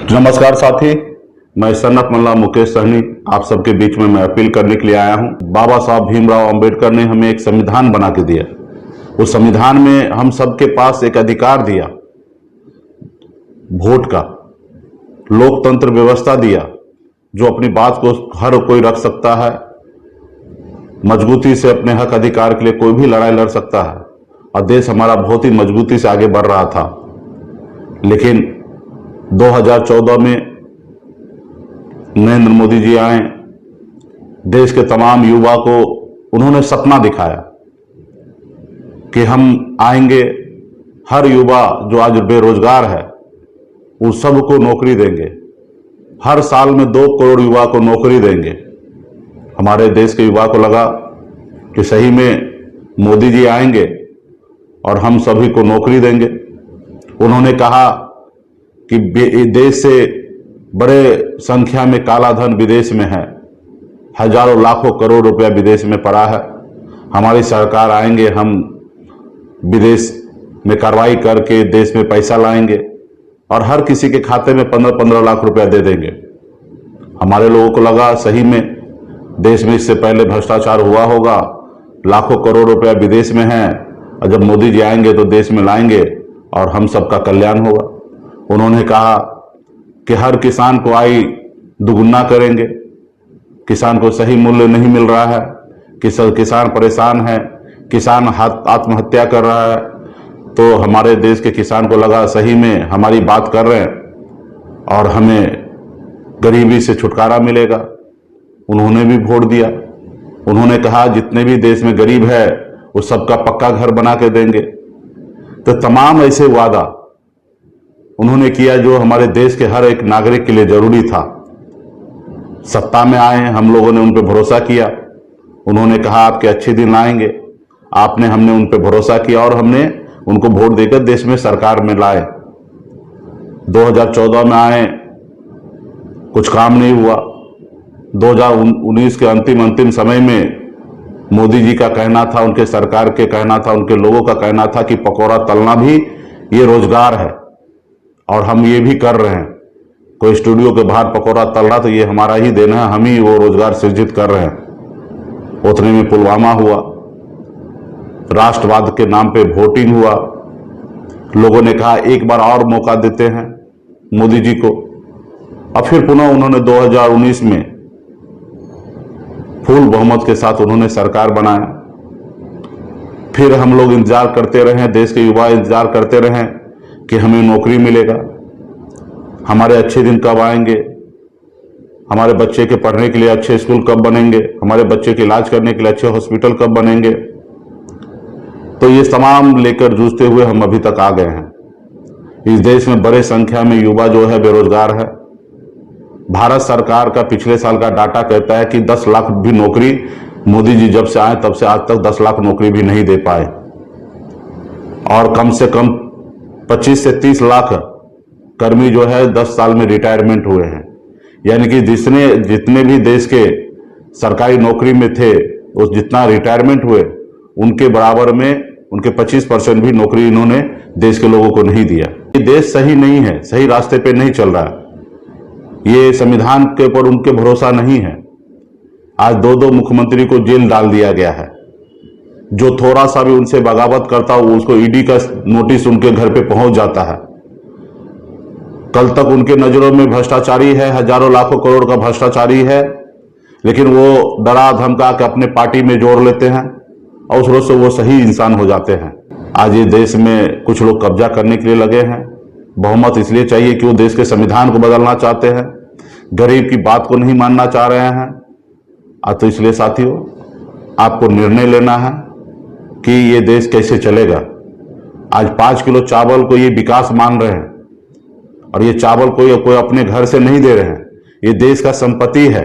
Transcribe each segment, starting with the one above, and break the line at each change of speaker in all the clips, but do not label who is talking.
नमस्कार साथी, मैं सन्नत मल्ला मुकेश सहनी आप सबके बीच में मैं अपील करने के लिए आया हूं। बाबा साहब भीमराव अंबेडकर ने हमें एक संविधान बना के दिया। उस संविधान में हम सबके पास एक अधिकार दिया, वोट का, लोकतंत्र व्यवस्था दिया, जो अपनी बात को हर कोई रख सकता है, मजबूती से अपने हक अधिकार के लिए कोई भी लड़ाई लड़ सकता है। और देश हमारा बहुत ही मजबूती से आगे बढ़ रहा था। लेकिन 2014 में नरेंद्र मोदी जी आए, देश के तमाम युवा को उन्होंने सपना दिखाया कि हम आएंगे, हर युवा जो आज बेरोजगार है उस सबको नौकरी देंगे, हर साल में 2 करोड़ युवा को नौकरी देंगे। हमारे देश के युवा को लगा कि सही में मोदी जी आएंगे और हम सभी को नौकरी देंगे। उन्होंने कहा कि देश से बड़े संख्या में काला धन विदेश में है, हजारों लाखों करोड़ रुपया विदेश में पड़ा है। हमारी सरकार आएंगे, हम विदेश में कार्रवाई करके देश में पैसा लाएंगे और हर किसी के खाते में 15-15 लाख रुपया दे देंगे। हमारे लोगों को लगा सही में देश में इससे पहले भ्रष्टाचार हुआ होगा, लाखों करोड़ रुपया विदेश में है, और जब मोदी जी आएंगे तो देश में लाएंगे और हम सबका कल्याण होगा। उन्होंने कहा कि हर किसान को आय दुगुना करेंगे, किसान को सही मूल्य नहीं मिल रहा है, किसान परेशान है, किसान आत्महत्या कर रहा है। तो हमारे देश के किसान को लगा सही में हमारी बात कर रहे हैं और हमें गरीबी से छुटकारा मिलेगा। उन्होंने भी वोट दिया। उन्होंने कहा जितने भी देश में गरीब है उस सबका पक्का घर बना के देंगे। तो तमाम ऐसे वादा उन्होंने किया जो हमारे देश के हर एक नागरिक के लिए जरूरी था। सत्ता में आए, हम लोगों ने उन पर भरोसा किया। उन्होंने कहा आपके अच्छे दिन आएंगे, हमने उन पर भरोसा किया और हमने उनको वोट देकर देश में सरकार में लाए। 2014 में आए, कुछ काम नहीं हुआ। 2019 के अंतिम समय में मोदी जी का कहना था, उनके सरकार के कहना था, उनके लोगों का कहना था कि पकौड़ा तलना भी ये रोजगार है और हम ये भी कर रहे हैं। कोई स्टूडियो के बाहर पकौड़ा तल रहा तो ये हमारा ही देना है, हम ही वो रोजगार सृजित कर रहे हैं। उतने में पुलवामा हुआ, राष्ट्रवाद के नाम पे वोटिंग हुआ। लोगों ने कहा एक बार और मौका देते हैं मोदी जी को, और फिर पुनः उन्होंने 2019 में फुल बहुमत के साथ उन्होंने सरकार बनाया। फिर हम लोग इंतजार करते रहे, देश के युवा इंतजार करते रहे कि हमें नौकरी मिलेगा, हमारे अच्छे दिन कब आएंगे, हमारे बच्चे के पढ़ने के लिए अच्छे स्कूल कब बनेंगे, हमारे बच्चे के इलाज करने के लिए अच्छे हॉस्पिटल कब बनेंगे। तो ये तमाम लेकर जूझते हुए हम अभी तक आ गए हैं। इस देश में बड़े संख्या में युवा जो है बेरोजगार है। भारत सरकार का पिछले साल का डाटा कहता है कि 10 लाख भी नौकरी मोदी जी जब से आए तब से आज तक 10 लाख नौकरी भी नहीं दे पाए, और कम से कम 25 से 30 लाख कर्मी जो है 10 साल में रिटायरमेंट हुए हैं। यानी कि जितने भी देश के सरकारी नौकरी में थे उस जितना रिटायरमेंट हुए उनके बराबर में उनके 25% भी नौकरी इन्होंने देश के लोगों को नहीं दिया। ये देश सही नहीं है, सही रास्ते पे नहीं चल रहा है। ये संविधान के ऊपर उनके भरोसा नहीं है। आज 2 मुख्यमंत्री को जेल डाल दिया गया है। जो थोड़ा सा भी उनसे बगावत करता हो उसको ईडी का नोटिस उनके घर पे पहुंच जाता है। कल तक उनके नजरों में भ्रष्टाचारी है, हजारों लाखों करोड़ का भ्रष्टाचारी है, लेकिन वो डरा धमका के अपने पार्टी में जोड़ लेते हैं और उस रोज से वो सही इंसान हो जाते हैं। आज ये देश में कुछ लोग कब्जा करने के लिए लगे हैं। बहुमत इसलिए चाहिए कि वो देश के संविधान को बदलना चाहते हैं, गरीब की बात को नहीं मानना चाह रहे हैं। तो इसलिए साथियों, आपको निर्णय लेना है कि ये देश कैसे चलेगा। आज 5 किलो चावल को ये विकास मान रहे हैं, और ये चावल कोई अपने घर से नहीं दे रहे हैं, ये देश का संपत्ति है।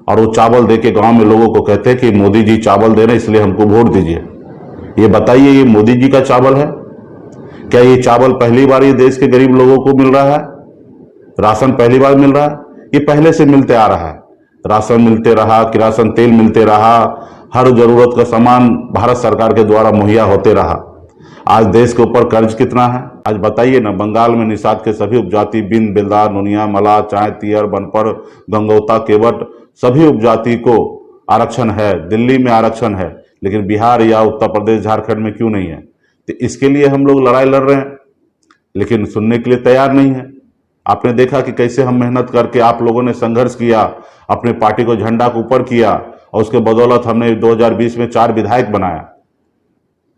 और वो चावल देके गांव में लोगों को कहते हैं कि मोदी जी चावल दे रहे हैं इसलिए हमको वोट दीजिए। ये बताइए, ये मोदी जी का चावल है क्या? ये चावल पहली बार ये देश के गरीब लोगों को मिल रहा है? राशन पहली बार मिल रहा है? ये पहले से मिलते आ रहा है। राशन मिलते रहा, किरासन तेल मिलते रहा, हर जरूरत का सामान भारत सरकार के द्वारा मुहैया होते रहा। आज देश के ऊपर कर्ज कितना है? आज बताइए ना, बंगाल में निषाद के सभी उपजाति बिंद, बेलदार, नुनिया, मलाह, चाय, तियर, बनपर, गंगौता, केवट सभी उपजाति को आरक्षण है। दिल्ली में आरक्षण है, लेकिन बिहार या उत्तर प्रदेश, झारखंड में क्यों नहीं है? तो इसके लिए हम लोग लड़ाई लड़ रहे हैं, लेकिन सुनने के लिए तैयार नहीं है। आपने देखा कि कैसे हम मेहनत करके, आप लोगों ने संघर्ष किया, अपने पार्टी को झंडा को ऊपर किया, और उसके बदौलत हमने 2020 में 4 विधायक बनाया।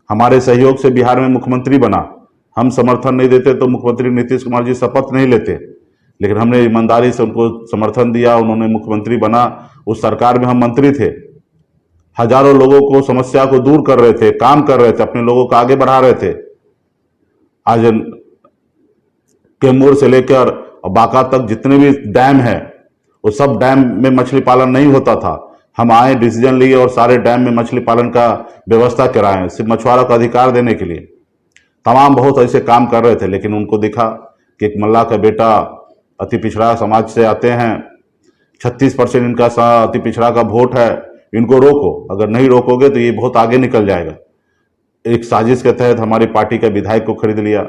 हमारे सहयोग से बिहार में मुख्यमंत्री बना। हम समर्थन नहीं देते तो मुख्यमंत्री नीतीश कुमार जी शपथ नहीं लेते, लेकिन हमने ईमानदारी से उनको समर्थन दिया, उन्होंने मुख्यमंत्री बना। उस सरकार में हम मंत्री थे, हजारों लोगों को समस्या को दूर कर रहे थे, काम कर रहे थे, अपने लोगों को आगे बढ़ा रहे थे। आज कैमूर से लेकर बांका तक जितने भी डैम है, वो सब डैम में मछली पालन नहीं होता था। हम आए, डिसीजन लिए और सारे डैम में मछली पालन का व्यवस्था कराएं, सिर्फ मछुआरों का अधिकार देने के लिए। तमाम बहुत ऐसे काम कर रहे थे, लेकिन उनको दिखा कि एक मल्लाह का बेटा अति पिछड़ा समाज से आते हैं, 36% इनका अति पिछड़ा का वोट है, इनको रोको। अगर नहीं रोकोगे तो ये बहुत आगे निकल जाएगा। एक साजिश के तहत हमारी पार्टी के विधायक को खरीद लिया,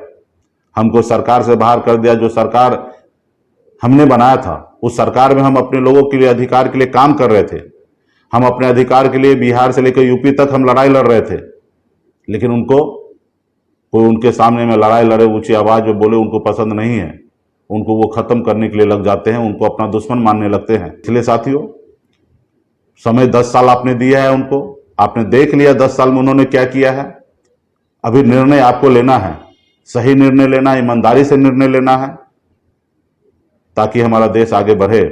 हमको सरकार से बाहर कर दिया। जो सरकार हमने बनाया था, उस सरकार में हम अपने लोगों के लिए, अधिकार के लिए काम कर रहे थे। हम अपने अधिकार के लिए बिहार से लेकर यूपी तक हम लड़ाई लड़ रहे थे, लेकिन उनको, कोई उनके सामने में लड़ाई लड़े, ऊंची आवाज में बोले, उनको पसंद नहीं है। उनको वो खत्म करने के लिए लग जाते हैं, उनको अपना दुश्मन मानने लगते हैं। इसलिए साथियों, समय 10 साल आपने दिया है उनको, आपने देख लिया 10 साल में उन्होंने क्या किया है। अभी निर्णय आपको लेना है, सही निर्णय लेना है, ईमानदारी से निर्णय लेना है, ताकि हमारा देश आगे बढ़े।